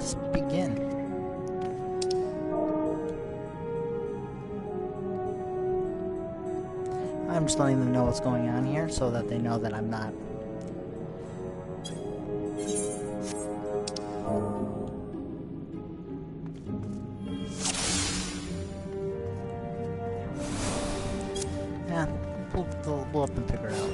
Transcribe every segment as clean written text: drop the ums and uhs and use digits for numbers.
let's begin. I'm just letting them know what's going on here so that they know that I'm not. Yeah, we'll have them figure it out.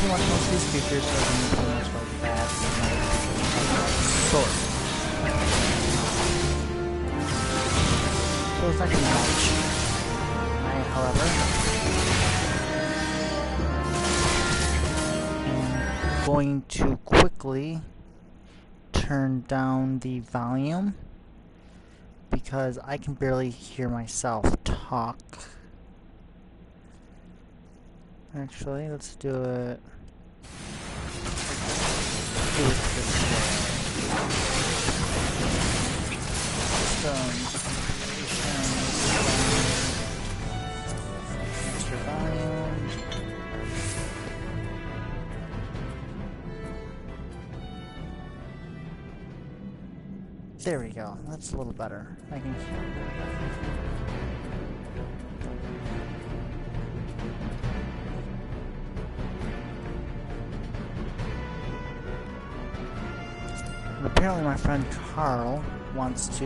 Most of these creatures are pretty much like bats and other sort. So it's not going to be much. However, I'm going to quickly turn down the volume because I can barely hear myself talk. Actually, let's do it. Extra volume. There we go. That's a little better. I can hear. Apparently my friend Carl wants to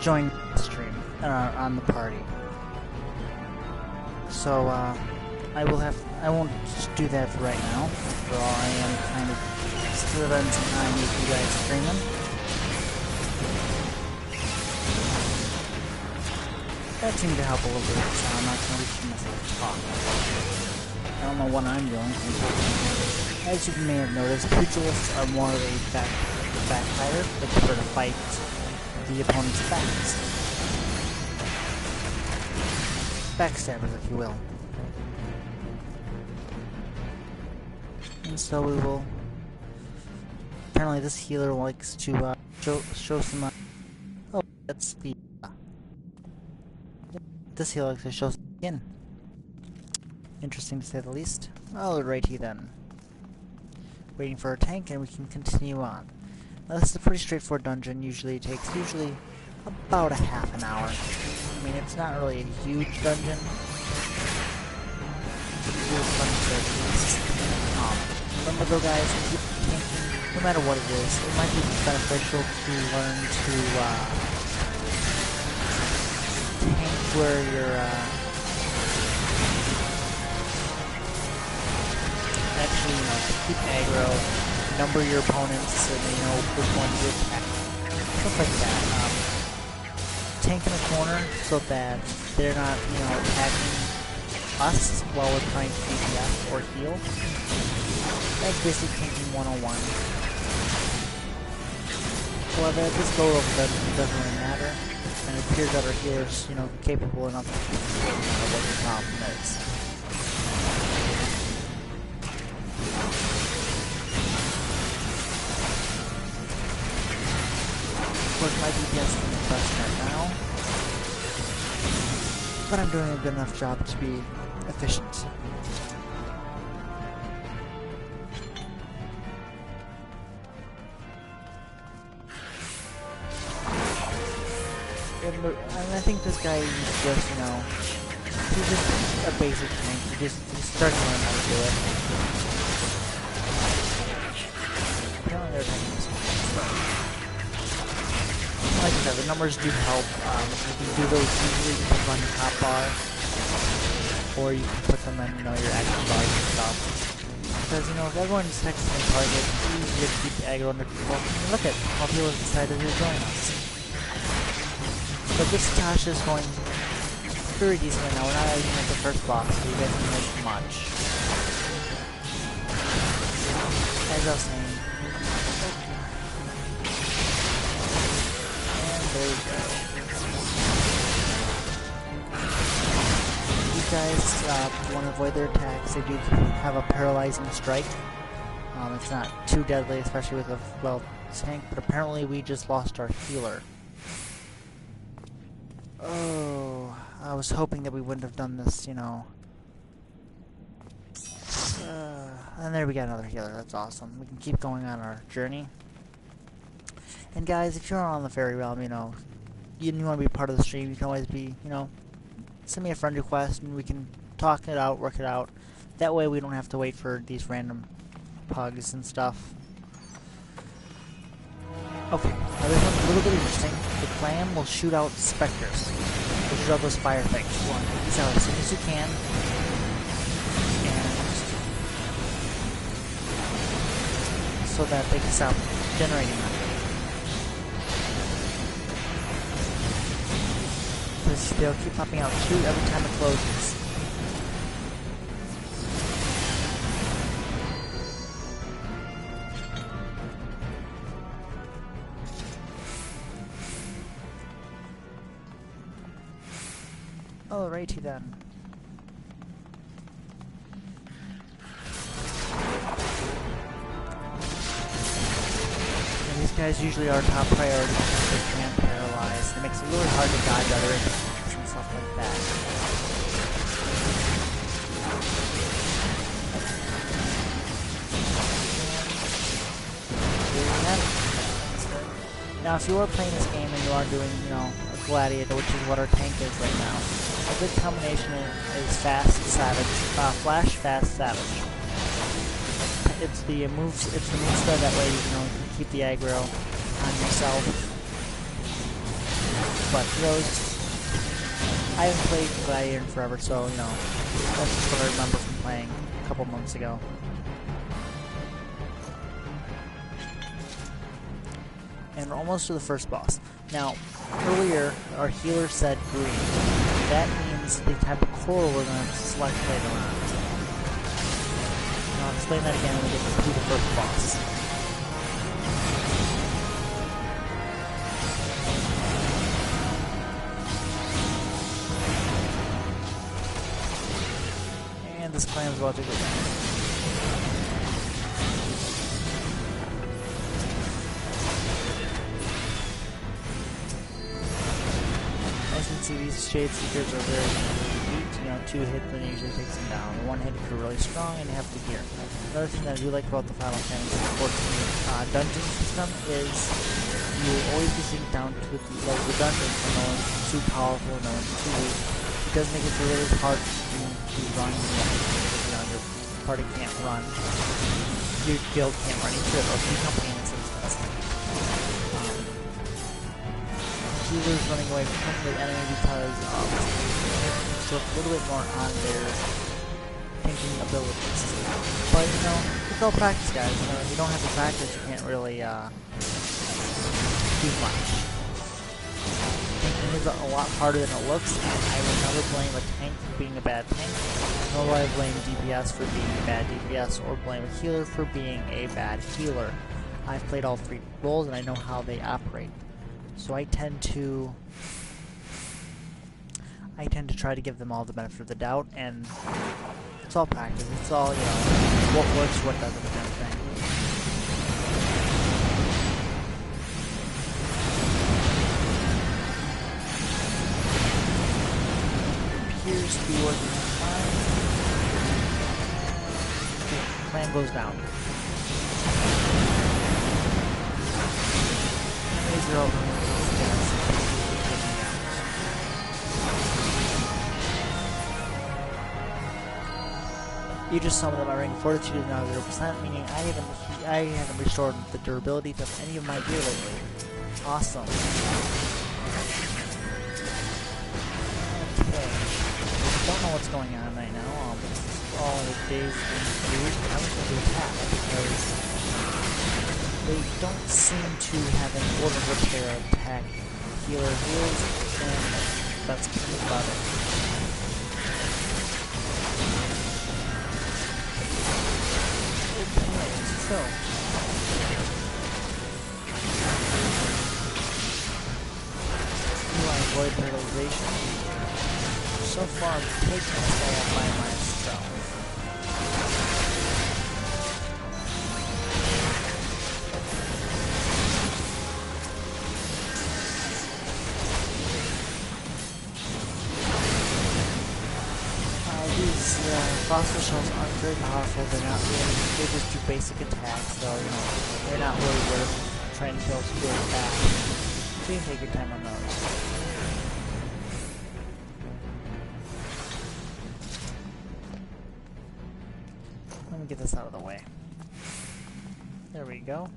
join the stream on the party. So I won't do that for right now. After all, I am kind of still having some time with you guys streaming. That seemed to help a little bit, so I'm not going to reach myself to talk. I don't know what I'm doing. As you may have noticed, pugilists are more of a backfighter. They prefer to fight the opponent's backs. Backstabbers, if you will. And so we will... Apparently this healer likes to show some... oh, that's the... this healer likes to show some skin. Interesting to say the least. Alrighty then. Waiting for a tank and we can continue on. Now, this is a pretty straightforward dungeon. Usually it takes about a half an hour. I mean, it's not really a huge dungeon. Remember though guys, if you're tanking, no matter what it is, it might be beneficial to learn to tank where you're actually, keep aggro, number your opponents so they know which one to attack, stuff like that. Tank in the corner so that they're not, attacking us while we're trying to DPS or heal. That's basically tanking 101. However, at this low level, that doesn't really matter, and it appears that our healer's, capable enough to figure out what the problem is. Of course, my DPS isn't the best right now, but I'm doing a good enough job to be efficient. And I think this guy is just, he's just a basic tank. He's starting to learn how to do it. Apparently they're attacking this one. Like I said, the numbers do help. You can do those easily. You can run the top bar, or you can put them in, your action bars and stuff. Because, if everyone's texting the target, it's easier to keep the aggro under control. And look at all people have decided to join us. But this Sastasha is going very decent right now. We're not even at the first boss, so you guys can make much. As I was saying. And there we go. These guys want to avoid their attacks. They do have a paralyzing strike. It's not too deadly, especially with a tank, but apparently we just lost our healer. Oh, I was hoping that we wouldn't have done this, you know. And there we got another healer. That's awesome. We can keep going on our journey. And guys, if you're on the Fairy Realm, you know, you want to be part of the stream, you can always be, you know, send me a friend request and we can talk it out, work it out. That way we don't have to wait for these random pugs and stuff. Okay, now this one's a little bit interesting. The clam will shoot out specters. Will shoot out those fire things. You want to take these out as soon as you can. And so that they can stop generating them. Because they'll keep popping out 2 every time it closes. Alrighty then. And these guys usually are top priority because they can paralyze. It makes it really hard to dodge other enemies and stuff like that. Now, if you are playing this game and you are doing, you know, a gladiator, which is what our tank is right now, a good combination is fast, savage, flash, fast, savage. It's the moves that way you know you can keep the aggro on yourself. But those, I haven't played gladiator in forever, so you know that's just what I remember from playing a couple months ago. And we're almost to the first boss. Now, earlier, our healer said green. That means the type of coral we're going to select later on. And I'll explain that again when we get to the first boss. And this clam's about to go down. See, these Shade Seekers are very weak. You know, 2 hits then usually takes them down. 1 hit if you're really strong and you have to gear. Another thing that I do like about the Final Fantasy XIV dungeon system is you will always be synced down to the dungeon for no one's too powerful, no one's too weak. It does make it really hard for you to run. You know, your party can't run. Your guild can't run. You should, or your company in this instance. Healers running away from the enemy because to look a little bit more on their tanking abilities. But you know, it's all practice, guys. You know, if you don't have to practice, you can't really do much. Tanking is a lot harder than it looks, and I would never blame a tank for being a bad tank, nor will I blame DPS for being a bad DPS, or blame a healer for being a bad healer. I've played all 3 roles, and I know how they operate. So I tend to try to give them all the benefit of the doubt, and it's all practice. It's all, you know, what works, what doesn't, kind of thing. It appears to be working fine. Okay, plan goes down. You just summoned my ring. Fortitude is now 0%, meaning I haven't restored the durability to any of my gear lately. Awesome. Okay. Don't know what's going on right now. All the days being used. I'm just going to attack because they don't seem to have an order repair attack. Healer heals, and that's about it. So, do I avoid paralyzation? So far, I'm taking this all by myself. Fossil shells aren't very powerful, they're not really, they just do basic attacks, so, you know, they're not really worth trying to kill really fast. So you can take your time on those. Let me get this out of the way. There we go.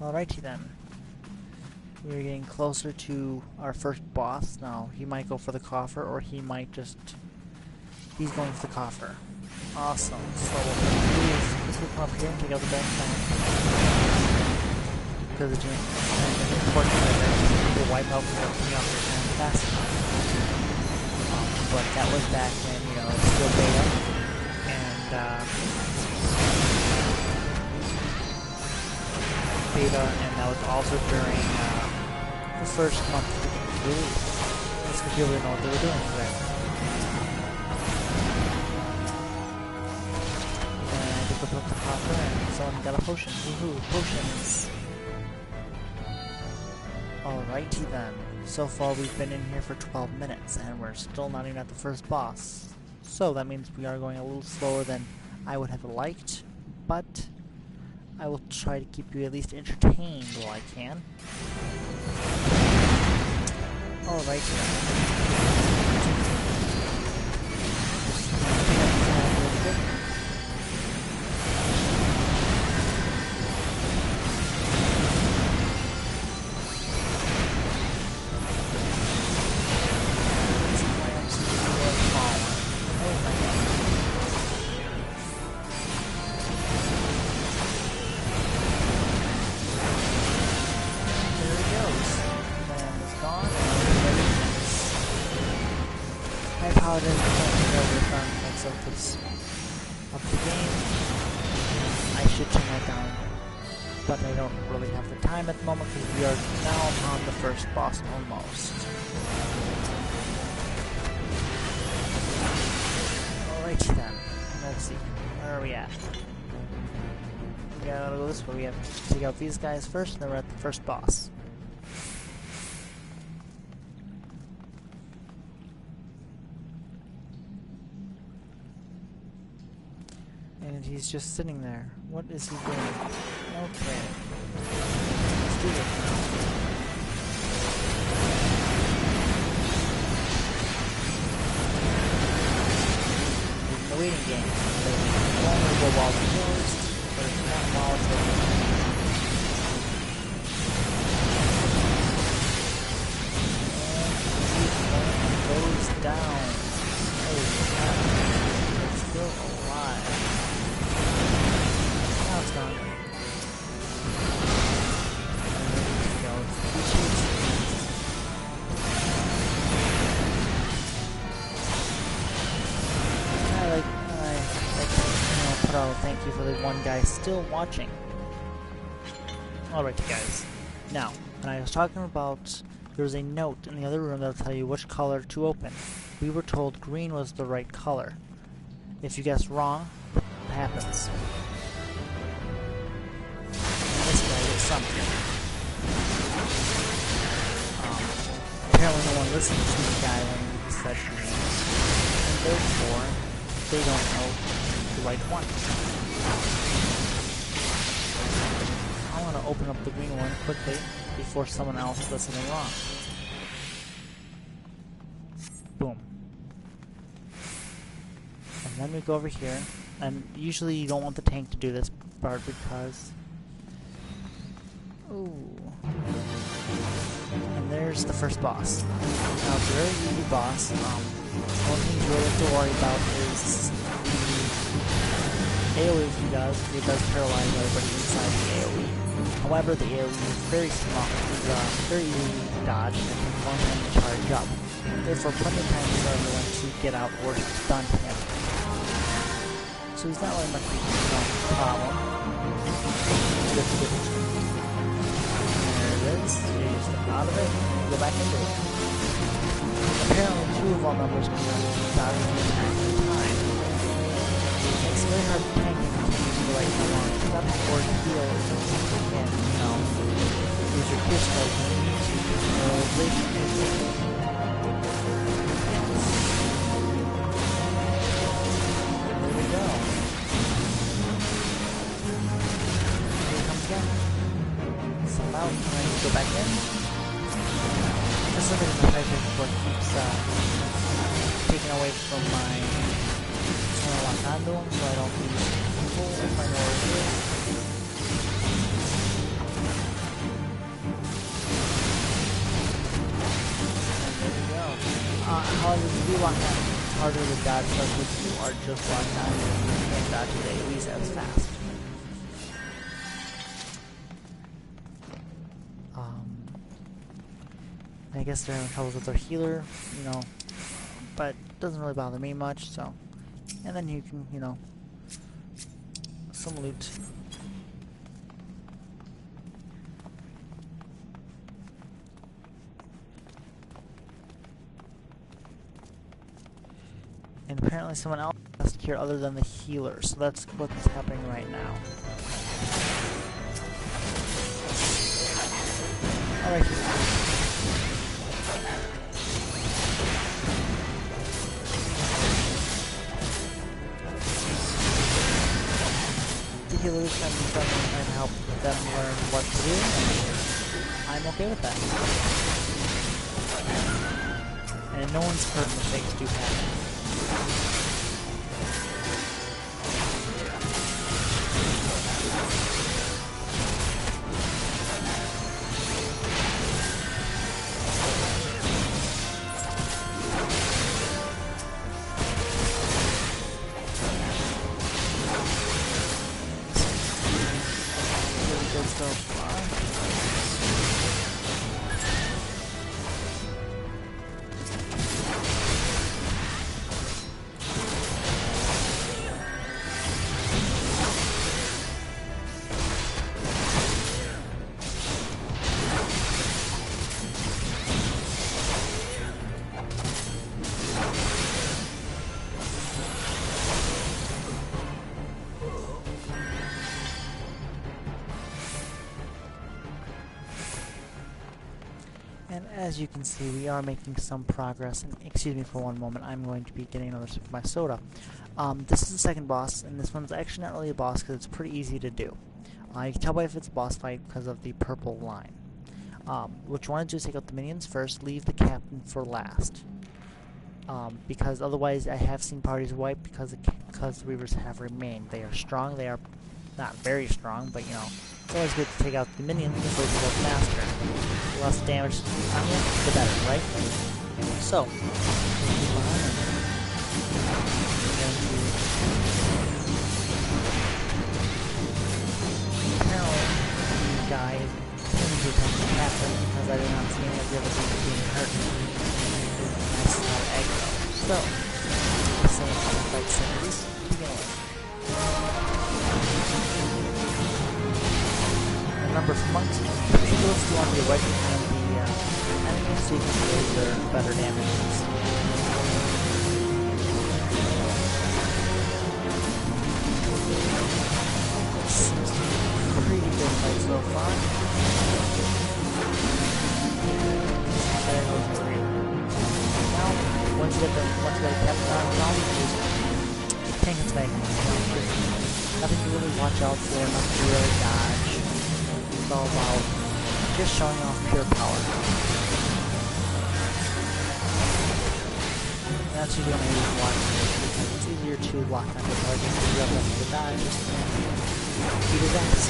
Alrighty then. We're getting closer to our first boss. Now, he might go for the coffer, or he might just... He's going for the coffer. Awesome. So what we're going to do is let's come up here and take out the backpack. Because it's important that people wipe out without coming off their hand fast enough. But that was back when, you know, it's still beta. And that was also during the first month of release. That's because people didn't know what they were doing for that. And I took up the copper and someone got a potion. Woohoo, potions! Alrighty then. So far we've been in here for 12 minutes and we're still not even at the first boss. So that means we are going a little slower than I would have liked, but I will try to keep you at least entertained while I can. Alright of the game. I should turn that down, but I don't really have the time at the moment because we are now on the first boss almost. Alright then, let's see, where are we at? We gotta go this way, we have to take out these guys first and then we're at the first boss. And he's just sitting there. What is he doing? Okay. Let's do this now. It's the waiting game. It's vulnerable while it's closed, but it's not while it's open. And goes down. Oh, God. It's still alive. Now it's gone. Put out a thank you for the one guy still watching. Alright guys, now, when I was talking about there was a note in the other room that'll tell you which color to open. We were told green was the right color. If you guessed wrong, it happens. This guy gets something. Apparently no one listened to the guy when he said green, and therefore they don't know the right one. I want to open up the green one quickly before someone else does something wrong. Boom. And then we go over here, and usually you don't want the tank to do this part because... Ooh. And there's the first boss. Now it's a very easy boss. One thing you really have to worry about is the AoE he does. It does paralyze everybody inside the AoE. However, the AoE is very small. It's very easy to dodge and it takes a long time to charge up. Therefore, plenty of time for everyone to get out or stun him. So he's not really much of a problem. There it is. So you step out of it and go back into it. Apparently, two of our members can dodge an attack at a time. It's very hard to tank if you can't use the right one. You got to forward heal and, you know, use your pierce spell when you need to. out, and then go back in. For some reason, the hydrant what keeps taking away from my lock onto them, so I don't lose control if I know where it is. And there we go. However, if you do lock on, it's harder to dodge stuff if you are just locked on, and you can't dodge it at least as fast. I guess they're having troubles with their healer, you know, but it doesn't really bother me much, so. And then you can, you know, some loot. And apparently someone else has to cure other than the healer, so that's what's happening right now. Alright. Healers and help them learn what to do, and I'm okay with that. And no one's hurt, mistakes do happen. So far. And as you can see, we are making some progress. And excuse me for one moment, I'm going to be getting another sip of my soda. This is the second boss, and this one's actually not really a boss because it's pretty easy to do. You can tell by if it's a boss fight because of the purple line. What you want to do is take out the minions first, leave the captain for last. Because otherwise I have seen parties wipe because the Reavers have remained. They are strong, they are not very strong, but you know, it's always good to take out the minions because those will go faster. The less damage on you, the better, right? So, keep on and apparently the guy continues to attack the captain because I did not see any of the other people being hurt. Nice not aggro. So, same fight series, begin with. Remember, for monks, people still want to be right behind the enemies so you can raise their better damages. Seems to be a pretty good fight so far. Now, once you get the captain on the you just tank its back. Nothing to really watch out for, nothing to really dodge. It's all about just showing off pure power. And that's usually when I use one, because it's easier to lock on the target because you have nothing to dodge, just beat his ass.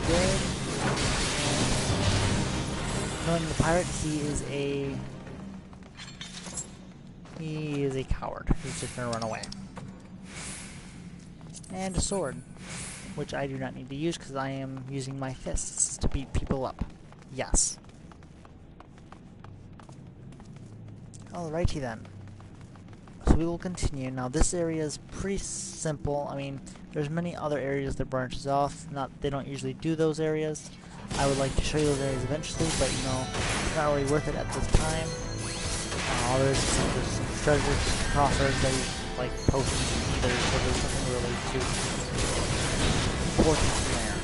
Good. Knowing the pirate, he is a coward. He's just gonna run away. And a sword, which I do not need to use because I am using my fists to beat people up. Yes. Alrighty then. So we will continue. Now this area is pretty simple. I mean, there's many other areas that branches off. They don't usually do those areas. I would like to show you those areas eventually, but you know, it's not really worth it at this time. There's some treasure coffers that you like potions either, so there's nothing really too important there.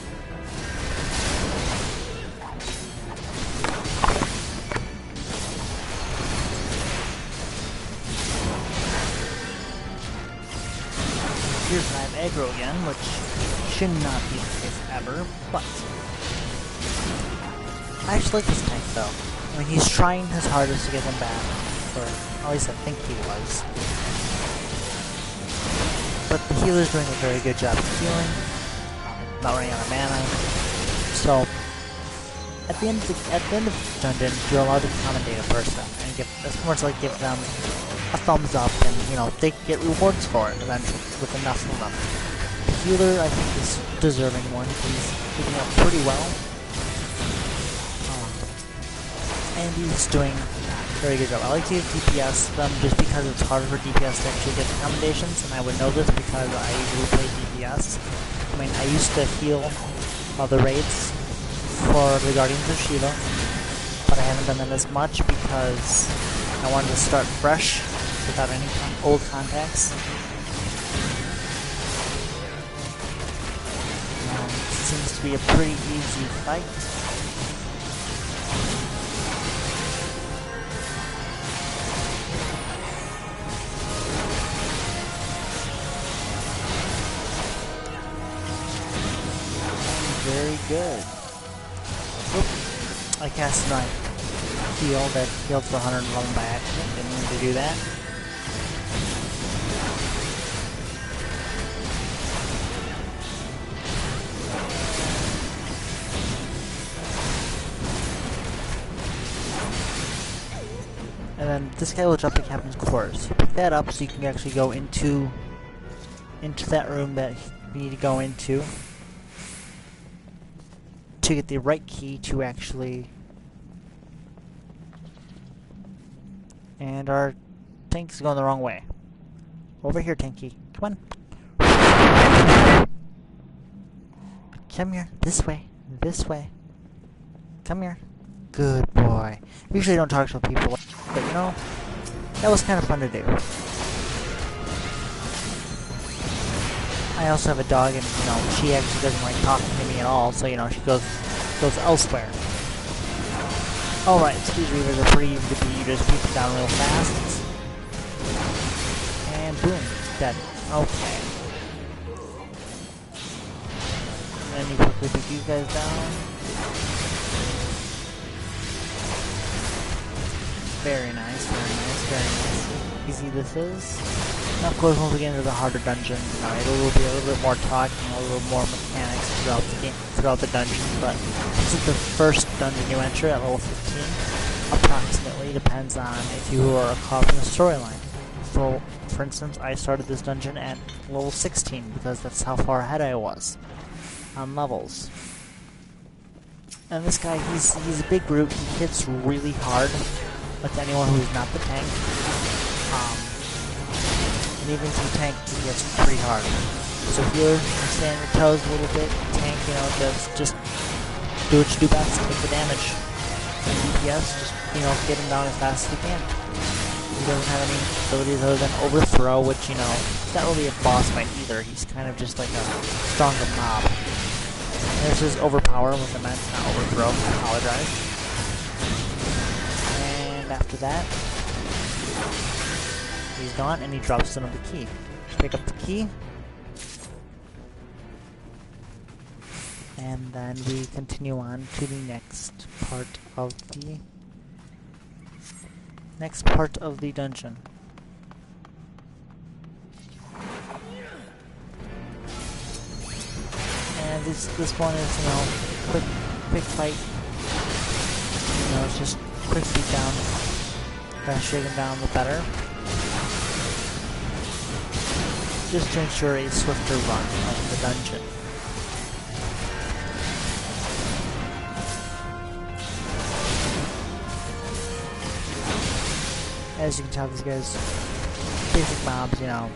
appears that I have aggro again, which should not be the case ever, but I actually like this tank though. I mean, he's trying his hardest to get them back, or at least I think he was. But the healer's doing a very good job of healing, not running out of mana. So at the end of the dungeon, you're allowed to commendate a person and give, it's more like give them a thumbs up, and you know they get rewards for it eventually with enough of them. The healer, I think, is deserving one. He's keeping up pretty well, and he's doing a very good job. I like to DPS them just because it's harder for DPS to actually get the commendations, and I would know this because I usually play DPS. I mean, I used to heal other raids for the Guardians of Shiva, but I haven't done that as much because I wanted to start fresh without any old contacts. It seems to be a pretty easy fight. Very good. Oop. I cast my heal that healed for 111 by accident. Didn't mean to do that. And then this guy will drop the captain's quarters. You pick that up so you can actually go into that room that you need to go into to get the right key to actually. And our tank is going the wrong way. Over here, tanky. Come on. Come here. This way. This way. Come here. Good boy. Usually don't talk to people, but you know, that was kind of fun to do. I also have a dog, and you know, she actually doesn't like talking to me at all, so you know, she goes elsewhere. Alright, so these reavers are pretty easy to beat. You just beat them down real fast. And boom, dead. Okay. And then you quickly beat these guys down. Very nice, very nice, very nice. Easy this is. Now of course, once we get into the harder dungeon, it will be a little bit more talking, a little more mechanics throughout the game, throughout the dungeon, but this is the first dungeon you enter at level 15, approximately, depends on if you are caught in the storyline. So, for instance, I started this dungeon at level 16, because that's how far ahead I was on levels. And this guy, he's a big brute, he hits really hard with anyone who's not the tank. And even if you tank, he gets pretty hard. So healer, stay on your toes a little bit. Tank, you know, just do what you do best, take the damage. And DPS, just, you know, get him down as fast as you can. He doesn't have any abilities other than overthrow, which, you know, he's not really a boss fight either. He's kind of just like a stronger mob. This is overpower, what I meant, not overthrow. I apologize. And after that, he's gone, and he drops another key. Pick up the key. And then we continue on to the next part of the dungeon. And this one is, you know, quick fight. You know, it's just quick beat down. Gotta shake him down the better. Just to ensure a swifter run of the dungeon. As you can tell, these guys, basic mobs, you know.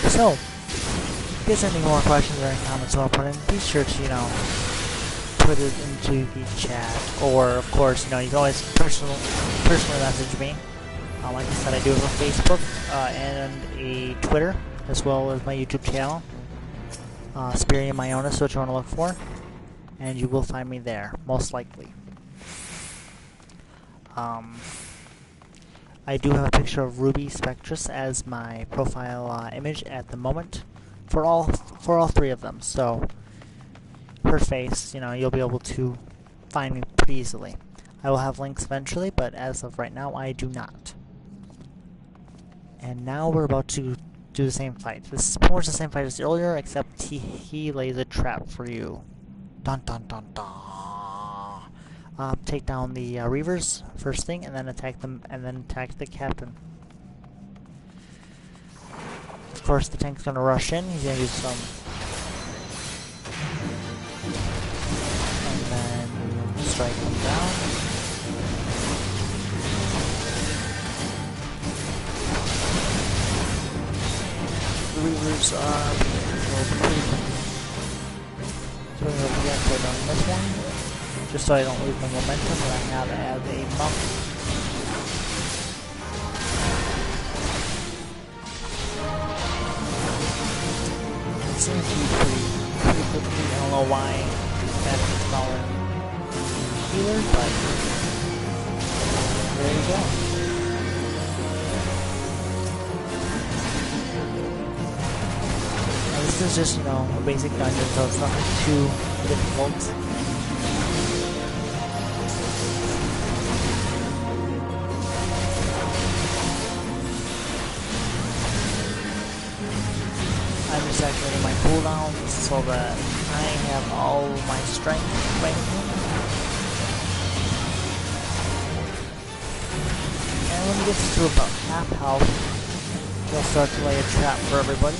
So, if you guys have any more questions or any comments you want to put in, be sure to, you know, put it into the chat. Or, of course, you know, you can always personally message me. Like I said, I do have a Facebook and a Twitter, as well as my YouTube channel. Spirium Ionis is what you want to look for. And you will find me there, most likely. I do have a picture of Ruby Spectrus as my profile image at the moment for all three of them. So her face, you know, you'll be able to find me pretty easily. I will have links eventually, but as of right now, I do not. And now we're about to do the same fight. This is pretty much the same fight as earlier, except he lays a trap for you. Dun dun dun dun. Take down the Reavers first thing, and then attack them, and then attack the captain. Of course, the tank's gonna rush in. He's gonna use some, and then strike them down. The Reavers are pretty quick. So we're gonna get put on this one. Just so I don't lose my momentum that I have as a monk. It seems to be pretty quickly. I don't know why that's smaller healer, but there you go. Now this is just, you know, a basic dungeon, so it's nothing too difficult. I'm just activating my cooldowns so that I have all my strength right here. And when he gets to about half health, he'll start to lay a trap for everybody.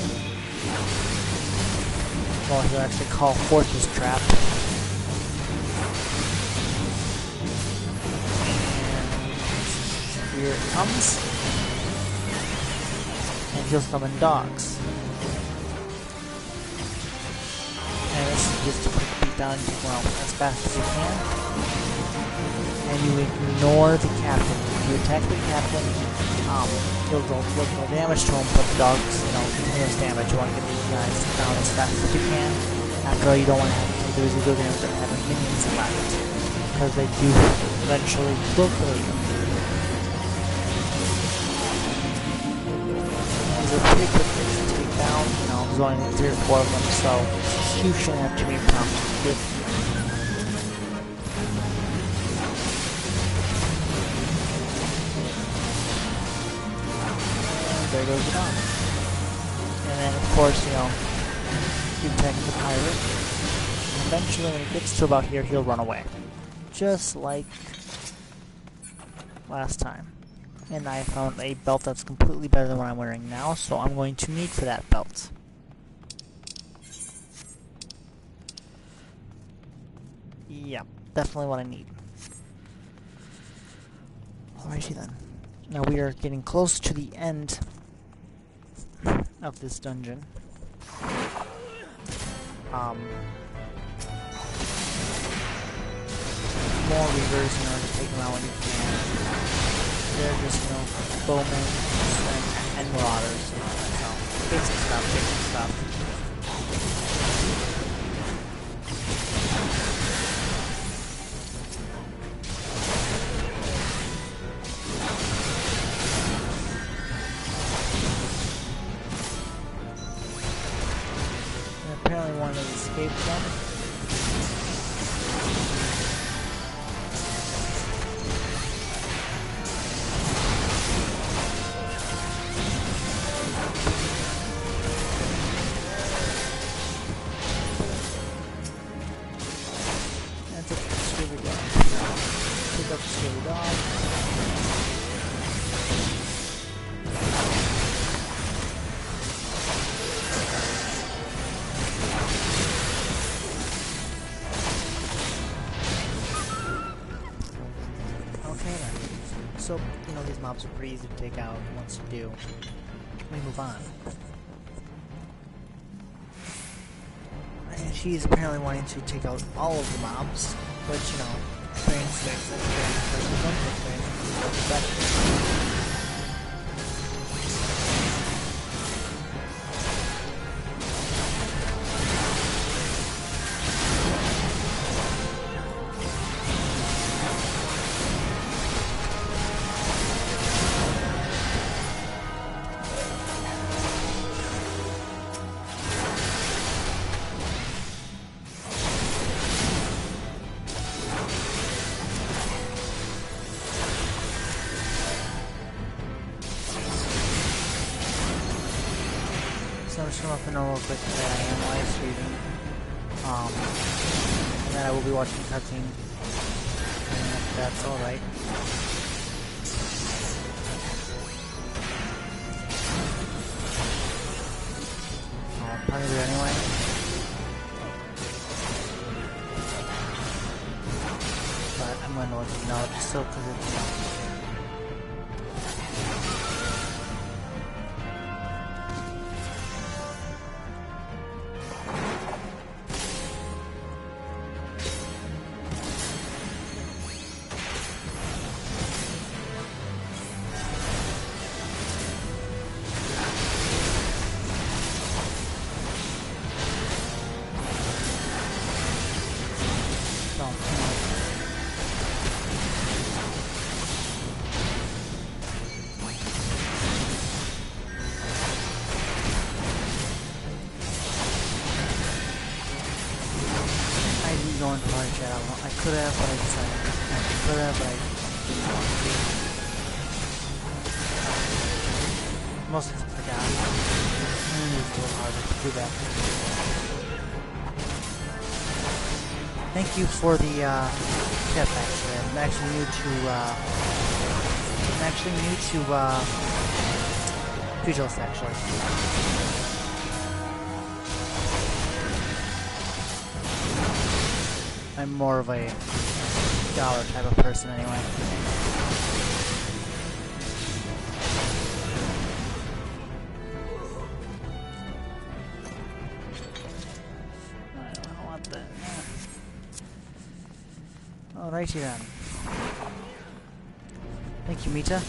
Well, he'll actually call forth his trap. And here it comes. And he'll summon dogs. And this is just a quick beat down and take one out as fast as you can. And you ignore the captain. If you attack the captain, you'll do no damage to him, but the dogs, you know, continuous damage. You want to get these guys down as fast as you can. After all, you don't want to have to do is you're going to start having minions left. Because they do eventually will kill you. These are pretty quick things to take down, you know, there's only 3 or 4 of them, so you shouldn't have too many problems with it. And there goes the dog. And then, of course, you know, you attack the pirate. Eventually, when he gets to about here, he'll run away. Just like last time. And I found a belt that's completely better than what I'm wearing now, so I'm going to need for that belt. Yeah, definitely what I need. Alrighty then. Now we are getting close to the end of this dungeon. More Reavers in order to take them out when you can. They're just, you know, bowmen and marauders. So, basic stuff. And apparently one of them escaped them. So, you know, these mobs are pretty easy to take out once you do. We move on. And she's apparently wanting to take out all of the mobs, which, you know, brings things like So I'm just gonna let them know real quick that I am live streaming. And that I will be watching cutscene. And if that's alright. I'll probably do it anyway. But I'm going to let you know just so because it's going to hard chat. I could have, but I decided. I could have, but I didn't want to. Mostly because I forgot. And it's a little harder to do that. Thank you for the chat actually. I'm actually new to Pugilist actually. I'm more of a dollar type of person anyway. I don't want that. Alrighty then. Thank you, Mita.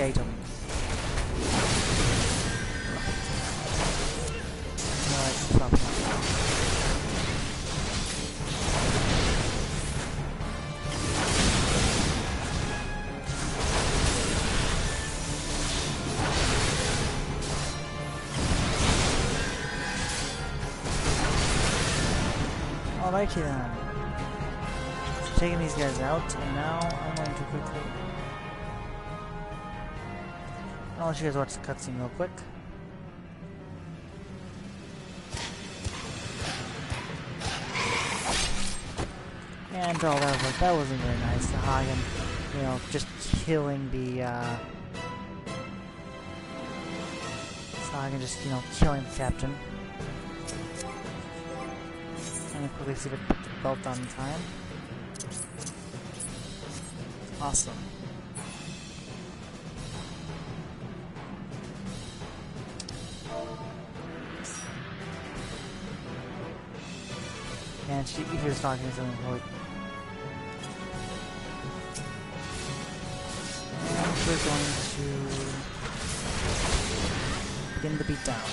Item. Alrighty then. So taking these guys out, and now I'm going to quickly. I'll let you guys watch the cutscene real quick. And all that wasn't very nice. The Hagen, you know, just killing the Hagen just, you know, killing the captain. And quickly see if it put the belt on in time. Awesome. And she was talking to something like, and we're going to begin the beatdown.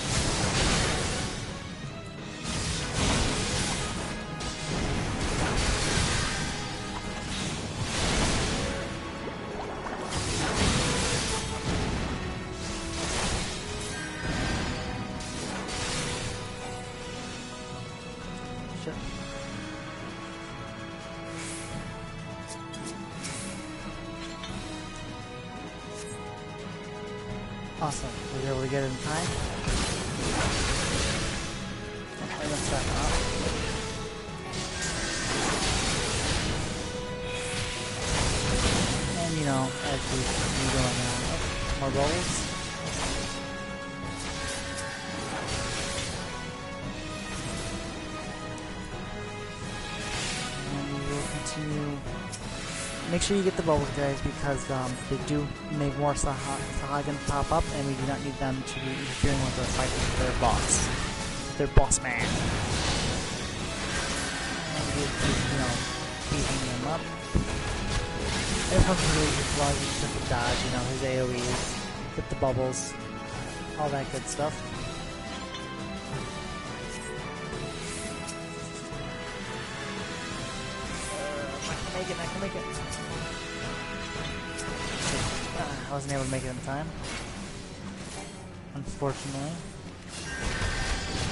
Awesome. We were able to get it in time. Okay, let's back up. And you know, as we keep going on, more rolls. And we will continue make sure you get the bubbles, guys, because they do make more Sahagins pop up, and we do not need them to be interfering with our fight with their boss. Their boss man. And we'll keep, you know, beating them up. Everyone's really just allows you to dodge, you know, his AoEs, get the bubbles, all that good stuff. I can make it. I wasn't able to make it in time, unfortunately.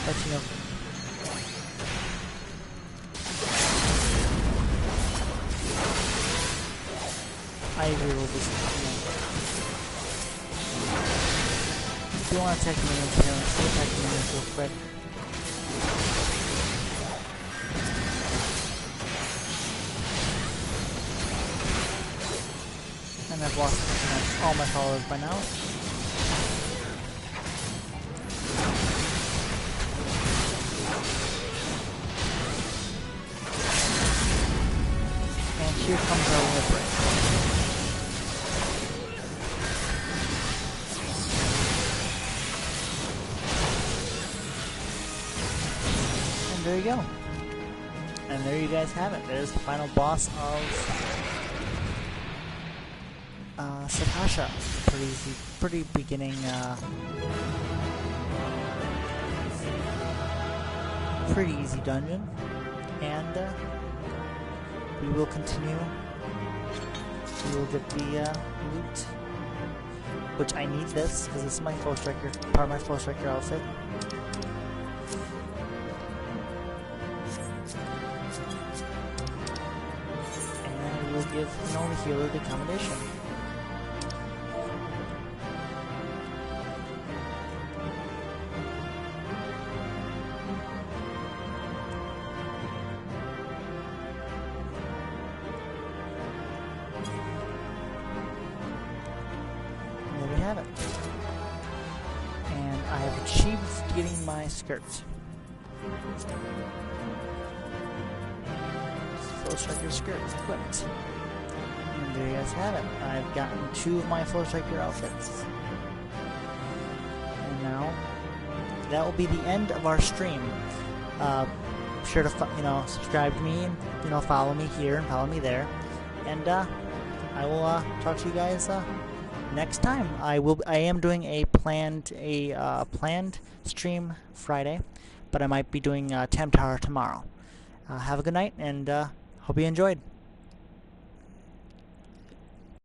But you know, I will just, if you want to attack minions here, let's see attack minions real quick. And I've lost all my followers by now. And here comes our limit break. And there you go. And there you guys have it. There's the final boss of Sastasha. Pretty easy, pretty beginning, pretty easy dungeon, and we will continue. We will get the loot, which I need this because this is my flow striker, part of my flow striker outfit. And we will give, you know, the healer the accommodation. Have it. And I have achieved getting my skirt. Flow Striker skirt equipped. And there you guys have it. I've gotten 2 of my Flow Striker outfits. And now, that will be the end of our stream. Be sure to, you know, subscribe to me and, you know, follow me here and follow me there. And I will talk to you guys next time. I am doing a planned stream Friday, but I might be doing Temp Tower tomorrow. Have a good night, and hope you enjoyed.